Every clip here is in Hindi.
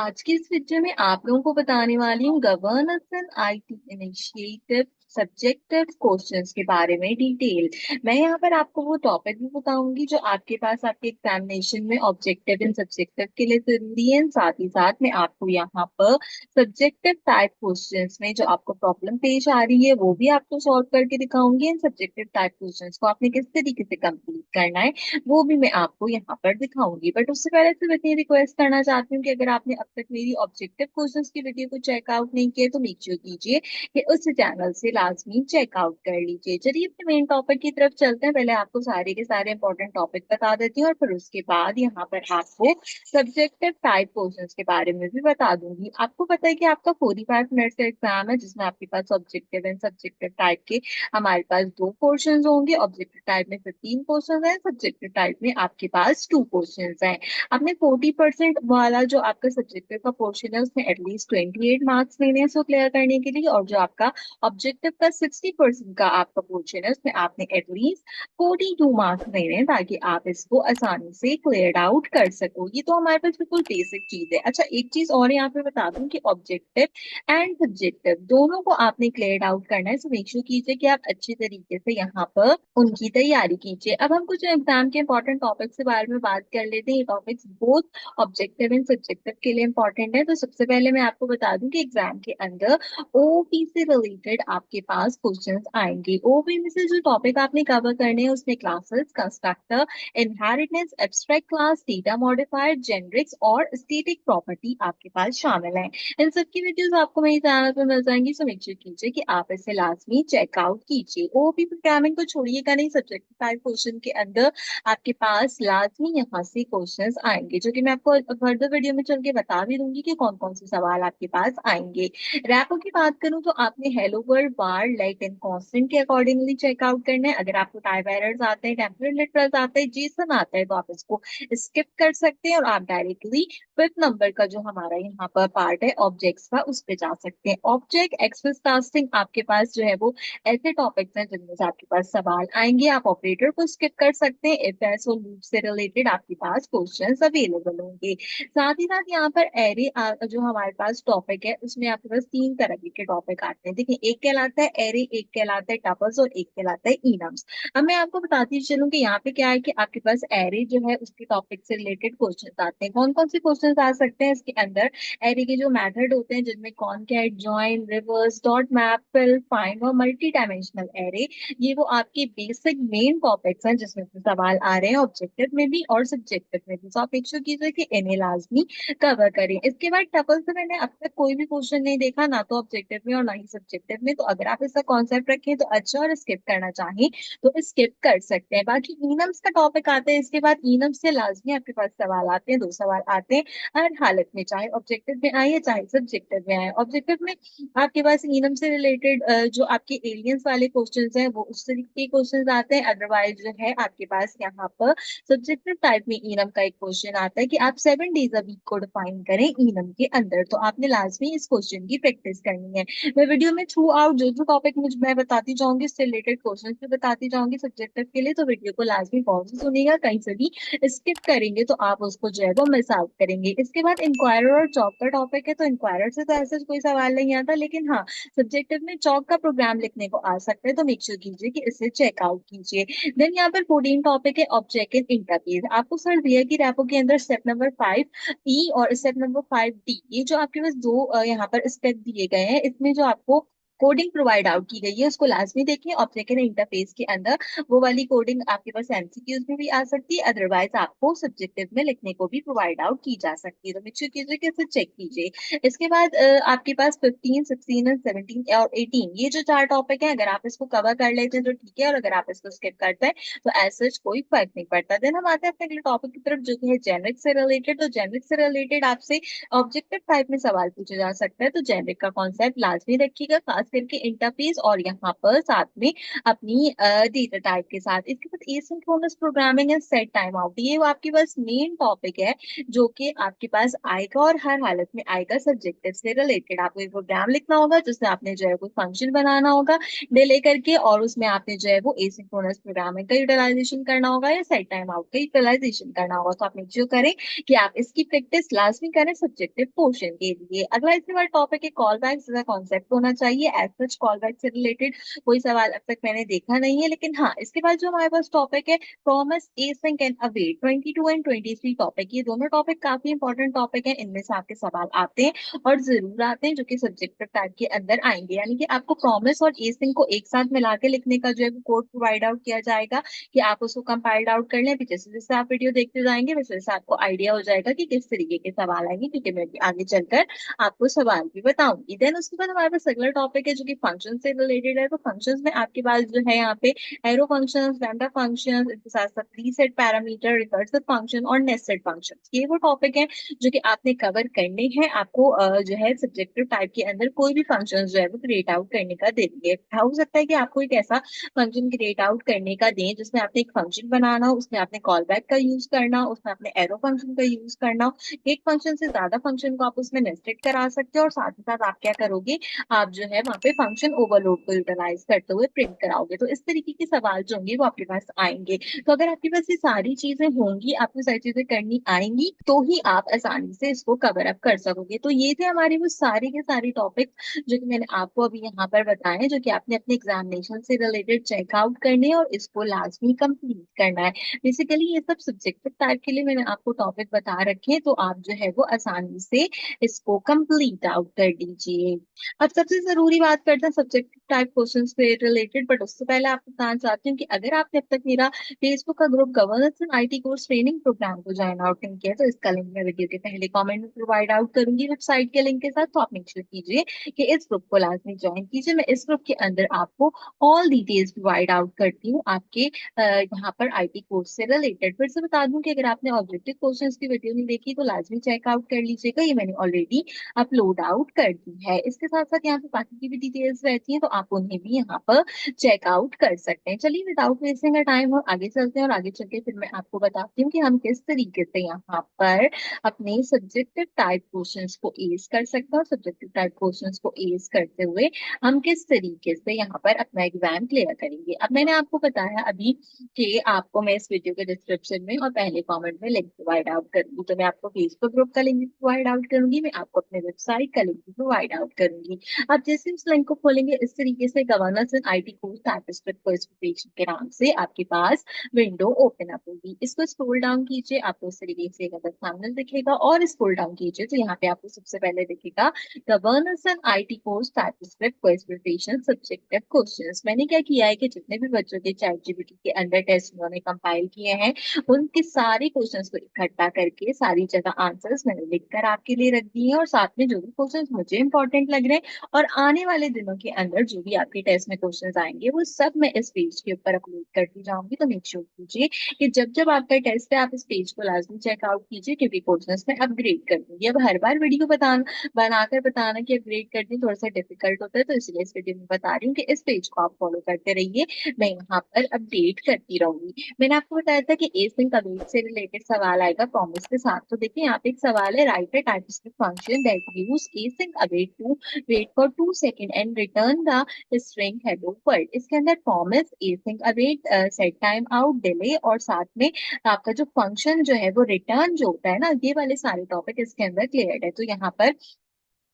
आज की इस वीडियो में आप लोगों को बताने वाली हूँ governance and IT initiative subjective questions के बारे में डिटेल। मैं यहाँ पर आपको वो टॉपिक भी बताऊंगी जो आपके पास आपके एग्जामिनेशन में ऑब्जेक्टिव एंड सब्जेक्टिव के लिए जरूरी है। साथ ही साथ मैं आपको यहाँ पर सब्जेक्टिव टाइप क्वेश्चंस में जो आपको प्रॉब्लम पेश आ रही है वो भी आपको सॉल्व करके दिखाऊंगी। एंड सब्जेक्टिव टाइप क्वेश्चंस को आपने किस तरीके से कंप्लीट करना है वो भी मैं आपको यहाँ पर दिखाऊंगी। बट उससे पहले सिर्फ इतनी रिक्वेस्ट करना चाहती हूँ कि अगर आपने अब तक मेरी ऑब्जेक्टिव क्वेश्चंस की वीडियो को चेकआउट नहीं किया तो मेक श्योर कीजिए कि उस चैनल से लाजमी चेकआउट कर लीजिए। चलिए अपने मेन टॉपिक की तरफ चलते हैं। पहले आपको सारे के सारे इंपॉर्टेंट टॉपिक बता देती हूँ और फिर उसके बाद यहाँ पर आपको सब्जेक्टिव टाइप क्वेश्चंस के बारे में भी बता दूंगी। आपको पता है कि आपका 45 मिनट का एग्जाम है जिसमें आपके पास ऑब्जेक्टिव एंड सब्जेक्टिव टाइप के हमारे पास दो पोर्शन होंगे। ऑब्जेक्टिव टाइप में 15 क्वेश्चन है, सब्जेक्टिव टाइप में आपके पास 2 क्वेश्चन है। आपने 40% वाला जो आपका सब्जेक्टिव का पोर्शन है उसमें एटलीस्ट 28 मार्क्स लेने हैं उसको क्लियर करने के लिए, और जो आपका ऑब्जेक्टिव का 60% का आपका पोर्शन है उसमें आपने एटलीस्ट 42 मार्क्स लेने हैं ताकि आप इसको आसानी से क्लियर आउट कर सको। ये तो हमारे पास बिल्कुल बेसिक चीज है। अच्छा, एक चीज और यहाँ पे बता दूं कि ऑब्जेक्टिव एंड सब्जेक्टिव दोनों को आपने क्लियर आउट करना है। सो मेक श्योर कीजिए कि आप अच्छी तरीके से यहाँ पर उनकी तैयारी कीजिए। अब हम कुछ एग्जाम के इंपॉर्टेंट टॉपिक्स के बारे में बात कर लेते हैं। ये topics both objective and subjective के लिए इंपॉर्टेंट है। तो सबसे पहले मैं आपको बता दूं कि एग्जाम के अंदर ओपी से रिलेटेड आपके पास क्वेश्चंस आएंगे। ओपी में से जो टॉपिक आपने कवर करने हैं उसमें classes, constructor, inheritance, abstract class, data modifier, generics और स्टैटिक प्रॉपर्टी आपके पास शामिल है। इन सब की वीडियोस आपको मेरी चैनल पर मिल जाएंगी। सो मेक श्योर कीजिए कि आप इसे लाजमी चेकआउट कीजिए। ओपी प्रोग्रामिंग को छोड़िएगा नहीं, सब्जेक्ट टाइप क्वेश्चन के अंदर आपके पास लाजमी यहाँ से क्वेश्चंस आएंगे जो कि मैं आपको फर्दर वीडियो में चल के बता भी दूंगी कि कौन कौन से सवाल आपके पास आएंगे। रैपो की बात करूं तो आपने hello world, war, light and constant के अकॉर्डिंगली चेकआउट करना है। अगर आपको टाइप एरर्स आते हैं, टेम्परल लिटरल्स आते हैं, जेसन आता है तो आप इसको स्किप कर सकते हैं और आप डायरेक्टली 5th नंबर का जो हमारा यहाँ पर पार्ट है ऑब्जेक्ट्स का उस पे जा सकते हैं। ऑब्जेक्ट एक्सेस कास्टिंग आपके पास जो है वो ऐसे टॉपिक्स हैं जिनमें से आपके पास सवाल आएंगे। आप ऑपरेटर को स्किप कर सकते हैं। इफ एल्स और लूप से रिलेटेड आपके पास क्वेश्चंस अवेलेबल होंगे। साथ ही साथ यहाँ पर एरे जो हमारे पास टॉपिक है उसमें आपके पास 3 तरह के टॉपिक आते हैं। देखिए, एक कहलाता है एरे, एक कहलाता है टपल्स और एक कहलाता है इनम्स। अब मैं आपको बताती चलूं कि यहाँ पे क्या है कि आपके पास एरे जो है उसके टॉपिक से रिलेटेड क्वेश्चन आते हैं। कौन कौन से क्वेश्चन आ सकते हैं इसके अंदर? एरे के जो मेथड होते हैं जिनमें concat, join, reverse, dot map, fill, find और मल्टी डायमेंशनल एरे, ये वो आपके बेसिक मेन टॉपिक्स हैं जिसमें से सवाल आ रहे हैं ऑब्जेक्टिव में भी और सब्जेक्टिव में भी। तो आप make sure कीजिए कि इन्हें लाजमी कवर करें। इसके बाद टपल से मैंने अब तक कोई भी क्वेश्चन नहीं देखा, ना तो ऑब्जेक्टिव में और ना ही सब्जेक्टिव में। तो अगर आप इसका कॉन्सेप्ट रखें तो अच्छा, और स्किप करना चाहें तो स्किप कर सकते हैं। बाकी इनम्स का टॉपिक आता है। इसके बाद इनम्स से लाजमी आपके पास सवाल आते हैं, 2 सवाल आते हैं हर हालत में, चाहे ऑब्जेक्टिव में आए या चाहे सब्जेक्टिव में आए। ऑब्जेक्टिव में आपके पास इनम से रिलेटेड जो आपके एलियंस वाले क्वेश्चंस हैं वो उस तरीके के क्वेश्चंस आते हैं। अदरवाइज जो है आपके पास यहाँ पर सब्जेक्टिव टाइप में इनम का एक क्वेश्चन आता है कि आप 7 डेज अ वीक को डिफाइन करें इनम के अंदर। तो आपने लाजमी इस क्वेश्चन की प्रैक्टिस करनी है। मैं वीडियो में थ्रू आउट जो जो टॉपिक मुझे मैं बताती जाऊंगी इससे रिलेटेड क्वेश्चन भी बताती जाऊंगी सब्जेक्टिव के लिए। तो वीडियो को लाजमी गौर से सुनिएगा, कहीं से भी स्किप करेंगे तो आप उसको जो है वो मिस आउट करेंगे। इसके बाद इंक्वायरर और चौक का टॉपिक है। तो इंक्वायरर से तो ऐसे कोई सवाल नहीं आता, लेकिन हाँ, सब्जेक्टिव में चौक का प्रोग्राम लिखने को आ सकता है। तो मेक श्योर कीजिए कि इसे चेकआउट कीजिए। देन यहाँ पर 14 टॉपिक है ऑब्जेक्ट इन इंटरफेस। आपको सर दिया कि रैपो के अंदर स्टेप नंबर 5 ई और स्टेप नंबर 5 डी, ये जो आपके पास दो यहाँ पर स्टेप दिए गए हैं इसमें जो आपको कोडिंग प्रोवाइड आउट की गई है उसको लाजमी देखिए। ऑब्जेक्ट इन इंटरफेस के अंदर वो वाली कोडिंग आपके पास एमसीक्यूज में भी आ सकती है, अदरवाइज आपको सब्जेक्टिव में लिखने को भी प्रोवाइड आउट की जा सकती है। तो मेक श्योर कीजिए कि इसे चेक कीजिए। इसके बाद आपके पास 15, 16 एंड 17 और 18, ये जो 4 टॉपिक है अगर आप इसको कवर कर लेते हैं तो ठीक है, और अगर आप इसको स्किप करते हैं तो एज सच कोई फर्क नहीं पड़ता। देन हम आते हैं अपने अगले टॉपिक की तरफ जो कि है जेनरिक से रिलेटेड। तो जेनरिक से रिलेटेड आपसे ऑब्जेक्टिव टाइप में सवाल पूछा जा सकता है। तो जेनरिक का कॉन्सेप्ट लाजमी रखिएगा, खास करके इंटरफेस और यहाँ पर साथ में अपनी डेटा टाइप के साथ। इसके बाद asynchronous programming and set time out, ये वो आपके पास मेन टॉपिक है जो कि आपके पास आएगा और हर हालत में आएगा। सब्जेक्टिव से रिलेटेड आपको एक प्रोग्राम लिखना होगा जिसमें आपने जो है कोई फंक्शन बनाना होगा डिले करके, और उसमें आपने जो है वो एसिंक्रोनस प्रोग्रामिंग का यूटिलाइजेशन करना होगा या सेट टाइम आउट का यूटिलाइजेशन करना होगा। तो आप मेक श्योर करें कि आप इसकी प्रैक्टिस लाजमी करें सब्जेक्टिव पोर्शन के लिए। अगला इसके बाद टॉपिक है कॉल बैक जैसा कॉन्सेप्ट होना चाहिए। एज सच कॉल बैक से रिलेटेड कोई सवाल अब तक मैंने देखा नहीं है, लेकिन हाँ इसके बाद जो हमारे पास टॉपिक है promise, async and await, 22 and 23 topic, ये दोनों टॉपिक काफी इंपॉर्टेंट टॉपिक है। इनमें से आपके सवाल आते हैं और जरूर आते हैं जो कि सब्जेक्टिव टाइप के अंदर आएंगे। यानी कि आपको प्रॉमिस और एसिंक को एक साथ मिला के लिखने का जो है कोड प्रोवाइड आउट किया जाएगा कि आप उसको कंपाइल्ड आउट कर लें। जैसे जैसे आप वीडियो देखते जाएंगे वैसे वैसे आपको आइडिया हो जाएगा कि किस तरीके के सवाल आएंगे, क्योंकि मैं भी आगे चलकर आपको सवाल भी बताऊंगी। देन उसके बाद हमारे पास अगला टॉपिक है जो कि फंक्शन से रिलेटेड है। तो फंक्शंस में आपके पास जो है यहाँ पे एरो फंक्शंस, लैम्डा फंक्शंस, इसके साथ साथ प्रीसेट पैरामीटर, रिकर्सिव फंक्शन और नेस्टेड फंक्शंस, ये वो टॉपिक है जो कि आपने कवर करने हैं। आपको जो है सब्जेक्टिव टाइप के अंदर कोई भी फंक्शन जो है वो क्रिएट आउट करने का दे देंगे। हो सकता है कि आपको एक ऐसा फंक्शन क्रिएट आउट करने का दें जिसमें आपने एक फंक्शन बनाना हो, उसमें आपने कॉल बैक का यूज करना हो, उसमें आपने एरो फंक्शन का यूज करना हो। एक फंक्शन से ज्यादा फंक्शन को आप उसमें नेस्टेड करा सकते हो और साथ ही साथ आप क्या करोगे, आप जो है वहां पे फंक्शन ओवरलोड को यूटिलाइज करते हुए प्रिंट कराओगे। तो इस तरीके के सवाल जो होंगे वो आपके पास आएंगे। तो अगर आपके पास ये सारी चीजें होंगी, आपको सारी चीजें करनी आएंगी, तो ही आप आसानी से इसको कवर अप कर सकोगे। तो ये थे हमारे वो सारे के सारे टॉपिक जो कि मैंने आपको अभी यहाँ पर बताए, जो कि आपने अपने एग्जामिनेशन से रिलेटेड चेकआउट करने हैं और इसको लाजमी कंप्लीट करना है। बेसिकली ये सब सब्जेक्टिव टाइप के लिए मैंने आपको टॉपिक बता रखे हैं, तो आप जो है वो आसानी से इसको कंप्लीट आउट कर दीजिए। अब सबसे जरूरी बात करते हैं सब्जेक्टिव टाइप क्वेश्चन से रिलेटेड, बट उससे पहले आपको बताना चाहती हूँ कि अगर आपने अब तक मेरा फेसबुक का group governance and IT course training programme को ज्वाइन आउट नहीं किया, तो इसका लिंक मैं वीडियो के पहले कमेंट में प्रोवाइड आउट करूंगी वेबसाइट के लिंक के साथ। तो आप मेक श्योर कीजिए कि इस ग्रुप को लाजमी ज्वाइन कीजिए। मैं इस ग्रुप के अंदर आपको ऑल डिटेल्स प्रोवाइड आउट करती हूँ आपके यहाँ पर आईटी कोर्स से रिलेटेड। फिर से बता दूं कि अगर आपने ऑब्जेक्टिव क्वेश्चंस की वीडियो नहीं देखी तो लाजमी चेकआउट कर लीजिएगा, ये मैंने ऑलरेडी अपलोड आउट कर दी है। इसके साथ साथ यहाँ पे बाकी की भी डिटेल्स रहती हैं तो आप उन्हें भी यहाँ पर चेकआउट कर सकते हैं। चलिए विदाउट वेस्टिंग टाइम और आगे चलते हैं, और आगे चल के फिर मैं आपको बताती हूँ कि हम किस तरीके से यहाँ पर अपने सब्जेक्टिव टाइप क्वेश्चंस को एज कर सकते हैं और सब्जेक्टिव टाइप क्वेश्चंस को एज करते हुए हम किस तरीके से यहाँ पर अपना एग्जाम क्लियर करेंगे। अब मैंने आपको बताया अभी कि आपको मैं इस वीडियो के डिस्क्रिप्शन में और पहले कमेंट में लिंक प्रोवाइड आउट करूंगी। तो मैं आपको फेसबुक ग्रुप का लिंक भी प्रोवाइड आउट करूंगी, मैं आपको अपने वेबसाइट का लिंक भी प्रोवाइड आउट करूंगी। आप जैसे उस लिंक को खोलेंगे इस तरीके से governance in IT course typistic question के नाम से आपके पास विंडो ओपन अप होगी। इसको स्क्रॉल डाउन कीजिए, आपको इस तरीके से एक पैनल दिखेगा, और स्क्रॉल डाउन कीजिए तो यहाँ पे आपको सबसे पहले दिखेगा governance in IT course typistic question subjective questions. मैंने क्या किया है कि जितने भी बच्चों के चैट जीपीटी के अंदर टेस्ट उन्होंने कंपाइल किए हैं उनके सारे क्वेश्चंस को इकट्ठा करके सारी जगह आंसर्स मैंने लिखकर आपके लिए रख दिए हैं, और साथ में जो भी क्वेश्चंस मुझे इंपॉर्टेंट लग रहे हैं और आने वाले दिनों के अंदर जो भी आपके टेस्ट में क्वेश्चंस आएंगे वो सब मैं इस पेज के ऊपर अपलोड करती जाऊंगी। तो मेक श्योर कीजिए कि जब जब आपका टेस्ट है आप इस पेज को लाजमी चेकआउट कीजिए, क्योंकि क्वेश्चंस में अपग्रेड कर दूंगी। अब हर बार वीडियो बनाकर बताना कि अपग्रेड करनी थोड़ा सा डिफिकल्ट होता है, तो इसलिए इस वीडियो में बता रही हूँ कि इस पेज को आप फॉलो करते रहिए, मैं यहाँ पर अपडेट करती रहूंगी। मैंने आपको बताया था कि एसिंक अवेट से रिलेटेड सवाल आएगा प्रॉमिस के साथ। तो देखिए यहाँ पे एक सवाल है, write a typistic function that use async await to wait for 2 second and return the string hello world. इसके अंदर promise, async await, set time out, delay और साथ में आपका जो फंक्शन जो है वो रिटर्न जो होता है ना, ये वाले सारे टॉपिक इसके अंदर क्लियर है। तो यहाँ पर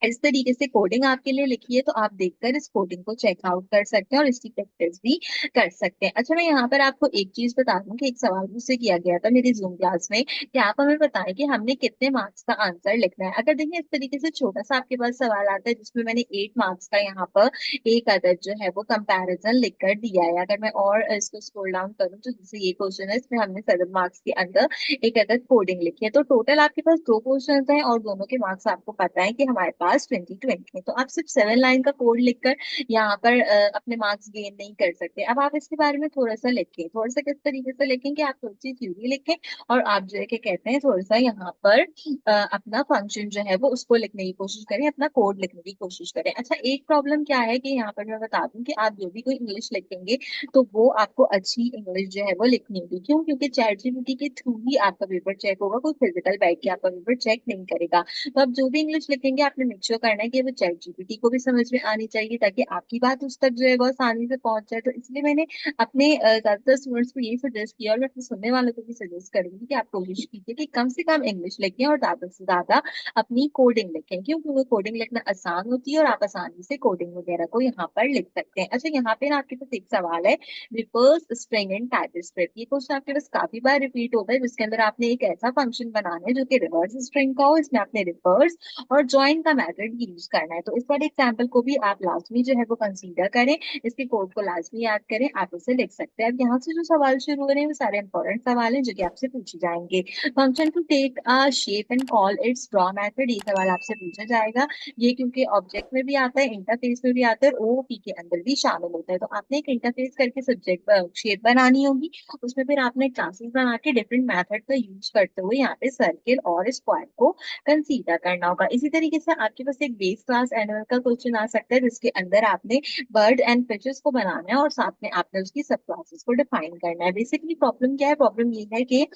इस तरीके से कोडिंग आपके लिए लिखी है, तो आप देखकर इस कोडिंग को चेकआउट कर सकते हैं और इसकी प्रैक्टिस भी कर सकते हैं। अच्छा मैं यहाँ पर आपको एक चीज बता दूं कि एक सवाल मुझसे किया गया था मेरी जूम क्लास में कि आप हमें बताएं कि हमने कितने मार्क्स का आंसर लिखना है। अगर देखिए इस तरीके से छोटा सा आपके पास सवाल आता है जिसमें मैंने 8 मार्क्स का यहाँ पर एक अदद जो है वो कंपैरिजन लिख कर दिया है। अगर मैं और इसको स्क्रॉल डाउन करूँ तो जैसे ये क्वेश्चन है, इसमें हमने 7 मार्क्स के अंदर एक अदद कोडिंग लिखी है। तो टोटल आपके पास 2 क्वेश्चन हैं और दोनों के मार्क्स आपको पता है कि हमारे पास पास 2020 में। तो आप सिर्फ 7 लाइन का कोड लिखकर यहाँ पर अपने मार्क्स गेन नहीं कर सकते। अब आप इसके बारे में थोड़ा सा लिखें, थोड़ा सा किस तरीके से लिखें कि आप थोड़ी सी थ्योरी लिखें और आप जो है क्या कहते हैं थोड़ा सा यहाँ पर अपना फंक्शन जो है वो उसको लिखने की कोशिश करें, अपना कोड लिखने की कोशिश करें। अच्छा, एक प्रॉब्लम क्या है कि यहाँ पर मैं बता दूं कि आप जो भी कोई इंग्लिश लिखेंगे तो वो आपको अच्छी इंग्लिश जो है वो लिखनी होगी। क्यों? क्योंकि चैट जीपीटी के थ्रू ही आपका पेपर चेक होगा, कोई फिजिकल बैठ के आपका पेपर चेक नहीं करेगा। तो आप जो भी इंग्लिश लिखेंगे आपने मेक श्योर करना है कि वो चैट जीपीटी को भी समझ में आनी चाहिए, ताकि आपकी बात उस तक जो है वो आसानी से पहुंच जाए। तो इसलिए मैंने अपने ज्यादातर स्टूडेंट्स को यही सजेस्ट किया, और मैं अपने सुनने वालों को भी सजेस्ट करूंगी कि आप कोशिश कीजिए कि कम से कम इंग्लिश लिखें और ज्यादा से ज्यादा अपनी कोडिंग लिखें, क्योंकि वो कोडिंग लिखना आसान होती है और आप आसानी से कोडिंग वगैरह को यहाँ पर लिख सकते हैं। अच्छा, यहाँ पे ना आपके पास एक सवाल है, रिवर्स स्ट्रिंग एंड टाइपस्क्रिप्ट। ये क्वेश्चन आपके पास काफी बार रिपीट होता है, जिसके अंदर आपने एक ऐसा फंक्शन बनाना है जो कि रिवर्स स्ट्रिंग का हो, इसमें आपने रिवर्स और ज्वाइन का मेथड यूज करना है। तो इस वाले एग्जाम्पल को भी आप लाजमी जो है वो कंसीडर करें, इसके कोड को लाजमी याद करें, आप इसे लिख सकते हैं। अब यहाँ से जो सवाल शुरू हो रहे हैं वो सारे इंपॉर्टेंट सवाल हैं जो कि आपसे पूछे जाएंगे। Function to take a shape and call its draw method, ये सवाल आपसे पूछा जाएगा। ये क्योंकि ऑब्जेक्ट में भी आता है, इंटरफेस में भी आता है, और ओओपी के अंदर भी शामिल होता है। तो आपने एक इंटरफेस करके सब्जेक्ट शेप बनानी होगी, उसमें फिर आपने क्लासेस बना के डिफरेंट मेथड का यूज करते हुए यहाँ पे सर्किल और स्क्वायर को कंसीडर करना होगा। इसी तरीके से आपके पास एक बेस क्लास एनुअल का क्वेश्चन आ सकता है, जिसके अंदर आपने बर्ड एंड फिशेस को बनाना है और साथ में आपने उसकी सब क्लासेस को डिफाइन करना है। बेसिकली प्रॉब्लम क्या है? प्रॉब्लम ये है कि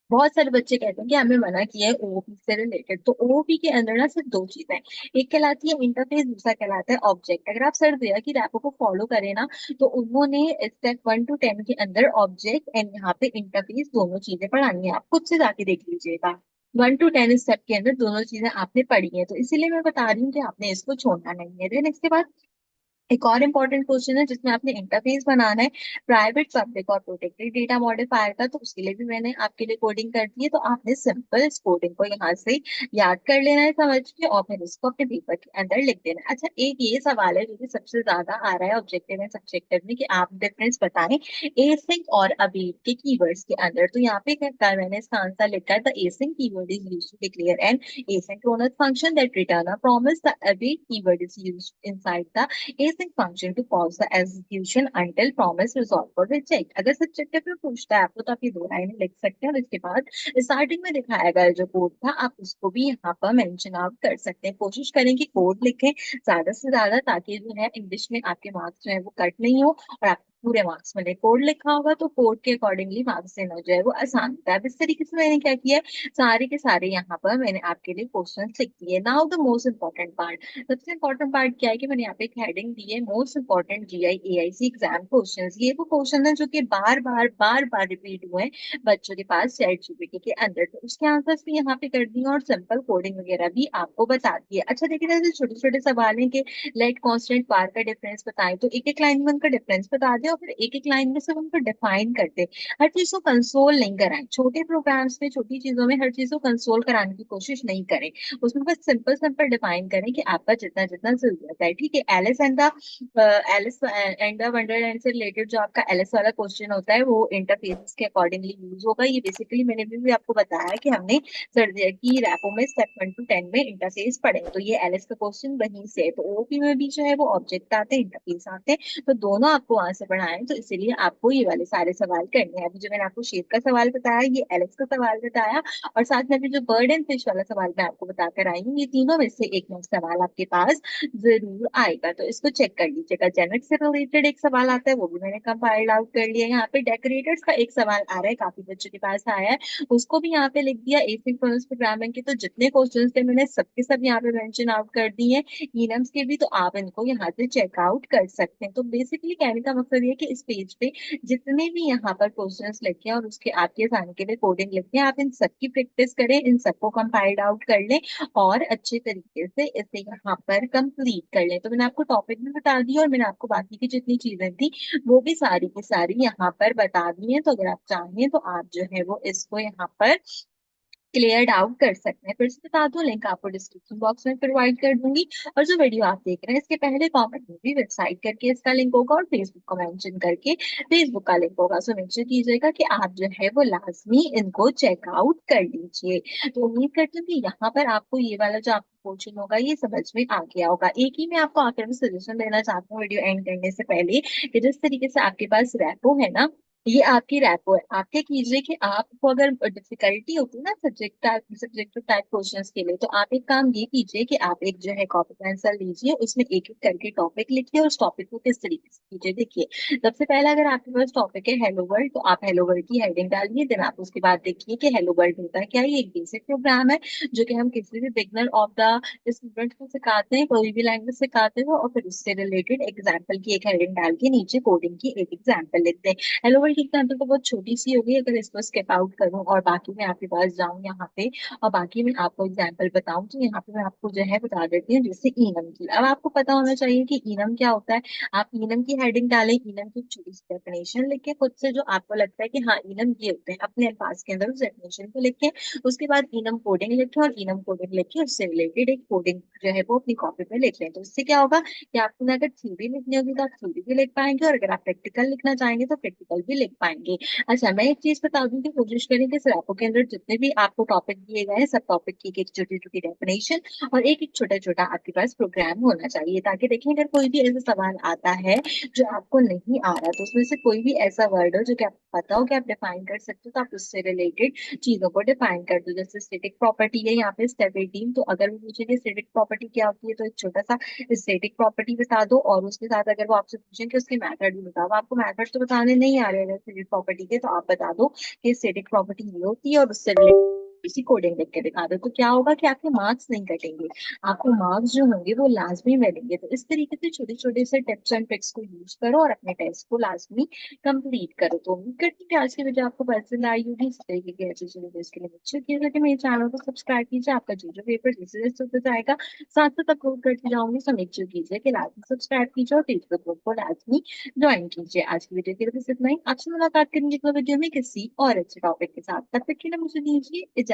बहुत सारे बच्चे कहते हैं कि हमें मना किया है ओओपी से रिलेटेड। तो ओओपी के अंदर ना सिर्फ दो चीजें हैं, एक कहलाती है इंटरफेस, दूसरा कहलाता है ऑब्जेक्ट। अगर आप सर दया की रैपो को फॉलो करें ना, तो उन्होंने स्टेप 1 to 10 के अंदर ऑब्जेक्ट एंड यहाँ पे इंटरफेस दोनों चीजें पढ़ानी है। आप खुद से जाके देख लीजिएगा, 1 to 10 स्टेप के अंदर दोनों चीजें आपने पढ़ी है। तो इसीलिए मैं बता रही हूँ कि आपने इसको छोड़ना नहीं है। देन इसके बाद एक और इम्पोर्टेंट क्वेश्चन है जिसमें आपने इंटरफेस बनाना है प्राइवेट, पब्लिक और प्रोटेक्टेड डेटा मॉडिफायर का। तो उसके लिए भी मैंने आपके लिए कोडिंग कर दी है। तो आपने सिंपल इस कोडिंग को यहाँ से याद कर लेना है समझ के, और फिर इसको अपने पेपर के अंदर लिख देना है। अच्छा, एक ये सवाल है जो कि सबसे ज्यादा आ रहा है ऑब्जेक्टिव एंड सब्जेक्टिव में, कि आप डिफरेंस बताएं एसिंक और अबीट के कीवर्ड्स के अंदर। तो यहाँ पे क्या है, मैंने इसका आंसर लिखा है, the async keyword is used to declare an asynchronous function that return a promise. The await keyword is used inside the async function to pause the execution until promise resolve or reject। अगर सब्जेक्टिव में पूछता है आपको तो आप ये दो लाइनें लिख सकते हैं, और इसके बाद स्टार्टिंग में दिखाया गया जो कोड था आप उसको भी यहाँ पर मेंशन आउट कर सकते हैं। कोशिश करें कि कोड लिखें ज्यादा से ज्यादा, ताकि जो है इंग्लिश में आपके मार्क्स जो है वो कट नहीं हो और आप पूरे मार्क्स मिले। कोड लिखा होगा तो कोड के अकॉर्डिंगली मार्क्स देना जो है वो आसान होता है। अब इस तरीके से मैंने क्या किया है, सारे के सारे यहाँ पर मैंने आपके लिए क्वेश्चन लिख दिए। Now the most important part, सबसे इंपॉर्टेंट पार्ट क्या है कि मैंने यहाँ पे एक हेडिंग दी है, most important GI AIC exam questions. ये वो क्वेश्चन है जो कि बार बार रिपीट हुए हैं बच्चों के पास चैट जीपीटी के अंदर। तो उसके आंसर्स भी यहाँ पे कर दिए और सिंपल कोडिंग वगैरह भी आपको बता दी है। अच्छा देखिए, जैसे छोटे छोटे सवाल है कि लेट कांस्टेंट बार का डिफरेंस बताएं, तो एक एक लाइन में उनका डिफरेंस बता दे और फिर एक एक लाइन में सब उनको डिफाइन कर दे। हर चीज को कंसोल नहीं कराएं, छोटे प्रोग्राम्स में छोटी चीजों में हर चीज को कंसोल कराने की कोशिश नहीं करें। उसमें बस सिंपल सिंपल डिफाइन करें कि आपका जितना जितना जरूरत है। ठीक है, एलिस एंड द वंडरलैंड से रिलेटेड जो आपका एलिस वाला क्वेश्चन होता है वो इंटरफेस के अकॉर्डिंगली यूज होगा। ये बेसिकली मैंने भी आपको बताया कि हमने सर्दिया की रैपो में स्टेप 1 to 10 में इंटरफेस पढ़े, तो ये एलिस का क्वेश्चन वहीं से है। तो ओपी में भी जो है वो ऑब्जेक्ट आते हैं, इंटरफेस आते हैं, तो दोनों आपको वहां से पढ़ाए हैं। तो इसीलिए आपको ये वाले सारे सवाल करने हैं। अभी जो मैंने आपको शेप का सवाल बताया, ये एलिस का सवाल बताया, और साथ में भी जो बर्ड एंड फिश वाला सवाल मैं आपको बताकर आई हूँ, ये तीनों में से एक ना सवाल आपके पास जरूर आएगा। तो इसको चेक कर लीजिएगा। जेनेटिक से रिलेटेड एक सवाल आता है, वो भी मैंने कंपाइल्ड आउट कर लिया। यहाँ पे डेकोरेटर्स का एक सवाल आ रहा है, काफी बच्चों के पास आया है, उसको भी यहाँ पे लिख दिया। एसिंक्रोनस प्रोग्रामिंग के तो जितने क्वेश्चन थे मैंने सबके सब यहाँ पे मेंशन आउट कर दिए हैं, इनम्स के भी, तो आप इनको यहाँ से चेकआउट कर सकते हैं। तो बेसिकली कहने का मकसद ये है कि इस पेज पे जितने भी यहाँ पर क्वेश्चंस लिखे हैं और उसके आपके आसानी के लिए कोडिंग लिखे हैं, आप इन सबकी प्रैक्टिस करें, इन सबको कंपाइल्ड आउट कर लें और अच्छे तरीके से इसे यहाँ पर कंप्लीट कर लें। तो मैंने आपको टॉपिक भी बता दिया और मैंने आपको बाकी की जितनी चीजें थी वो भी सारी की सारी यहाँ पर बता दी है। तो अगर आप चाहें तो आप जो है वो इसको यहाँ पर क्लियर्ड आउट कर सकते हैं। फिर से बता दूं, लिंक आपको डिस्क्रिप्शन बॉक्स में प्रोवाइड कर दूंगी। और जो वीडियो आप देख रहे हैं इसके पहले कमेंट में भी वेबसाइट करके इसका लिंक होगा और फेसबुक को मेंशन करके फेसबुक का लिंक होगा। सो मेंशन कीजिएगा कि आप जो है वो लाजमी इनको चेकआउट कर लीजिए। तो उम्मीद करती हूँ कि यहाँ पर आपको ये वाला जो आपको क्वेश्चन होगा ये समझ में आ गया होगा। एक ही मैं आपको आखिर में सजेशन देना चाहती हूँ वीडियो एंड करने से पहले, कि जिस तरीके से आपके पास रैपो है ना, ये आपकी रैपो है। आप क्या कीजिए कि आपको अगर डिफिकल्टी होती है ना सब्जेक्टिव टाइप क्वेश्चंस के लिए, तो आप एक काम ये कीजिए कि आप एक जो है कॉपी पेंसिल लीजिए, उसमें एक एक करके टॉपिक लिखिए और उस टॉपिक को किस तरीके से कीजिए। देखिए, सबसे पहला अगर आपके पास टॉपिक है हेलो वर्ल्ड, तो आप हेलो वर्ल्ड की हेडिंग डालिए। देन आप उसके बाद देखिए कि हेलो वर्ल्ड होता है क्या। ये एक बेसिक प्रोग्राम है जो कि हम किसी भी बिगनर ऑफ द स्टूडेंट को सिखाते हैं, कोई भी लैंग्वेज सिखाते हो, और फिर उससे रिलेटेड एग्जाम्पल की एक हेडिंग डाल के नीचे कोडिंग की एक एग्जाम्पल लिखते हैं। हेलो वर्ल्ड की एग्जाम्पल तो बहुत छोटी सी होगी, अगर इसको स्किप आउट करूं और बाकी मैं आपके पास जाऊं यहाँ पे और बाकी मैं आपको एग्जाम्पल बताऊं, तो यहाँ पे मैं आपको जो है बता देती हूँ जैसे ईनम की। अब आपको पता होना चाहिए कि ईनम क्या होता है। आप ईनम की हेडिंग डालें, ईनम की छोटी सी डेफिनेशन लिखे खुद से जो आपको लगता है कि हाँ ईनम ये होते हैं, अपने अल्फाज के अंदर उस डेफिनेशन को लिखे। उसके बाद ईनम कोडिंग लिखे और ईनम कोडिंग लिखे उससे रिलेटेड एक कोडिंग जो है वो अपनी कॉपी पे लिख लें। तो इससे क्या होगा कि आपको ना अगर थ्योरी लिखनी होगी तो आप थ्योरी भी लिख पाएंगे, और अगर आप प्रैक्टिकल लिखना चाहेंगे तो प्रैक्टिकल भी लिख पाएंगे। अच्छा, मैं एक चीज बता दूं कि कोशिश करें कि स्लैबों के अंदर जितने भी आपको टॉपिक दिए गए हैं सब टॉपिक की एक छोटी छोटी डेफिनेशन और एक एक छोटा छोटा आपके पास प्रोग्राम होना चाहिए, ताकि देखिए अगर कोई भी ऐसा सवाल आता है जो आपको नहीं आ रहा, तो उसमें से कोई भी ऐसा वर्ड हो जो कि आपको पता हो कि आप डिफाइन कर सकते हो, तो आप उससे रिलेटेड चीजों को डिफाइन कर दो। जैसे स्टैटिक प्रॉपर्टी है यहाँ पे स्टेप 18, तो अगर वो पूछे कि स्टैटिक प्रॉपर्टी क्या होती है, तो एक छोटा सा स्टैटिक प्रॉपर्टी बता दो, और उसके साथ अगर वो आपसे पूछें कि उसके मेथड भी बताओ, आपको मेथड तो बताने नहीं आ रहे हैं स्टैटिक प्रॉपर्टी के, तो आप बता दो कि स्टैटिक प्रॉपर्टी ये होती है और उससे रिलेटेड इसी कोडिंग लिख के दिखा दो। तो क्या होगा कि आपके मार्क्स नहीं कटेंगे, आपको मार्क्स जो होंगे वो लाजमी मिलेंगे। तो इस तरीके से छोटे छोटे से टिप्स एंड ट्रिक्स को यूज करो और अपने टेस्ट को लाजमी कंप्लीट करो। तो उम्मीद करती हूँ कि आज की वीडियो आपको पसंद आई होगी। इस तरीके की अच्छी अच्छी वीडियोस के लिए मेक कीजिए कि मेरे चैनल को सब्सक्राइब कीजिए। आपका जो पेपर जैसे जैसे होता जाएगा साथ साथ अपलोड करती जाऊंगी, सो मेक श्योर कीजिए कि लाजमी सब्सक्राइब कीजिए और फेसबुक ग्रुप को लाजमी ज्वाइन कीजिए। आज की वीडियो के लिए बस इतना ही। आपसे मुलाकात करेंगे अगले वीडियो में किसी और अच्छे टॉपिक के साथ। तब तक के लिए मुझे दीजिए इजाजत।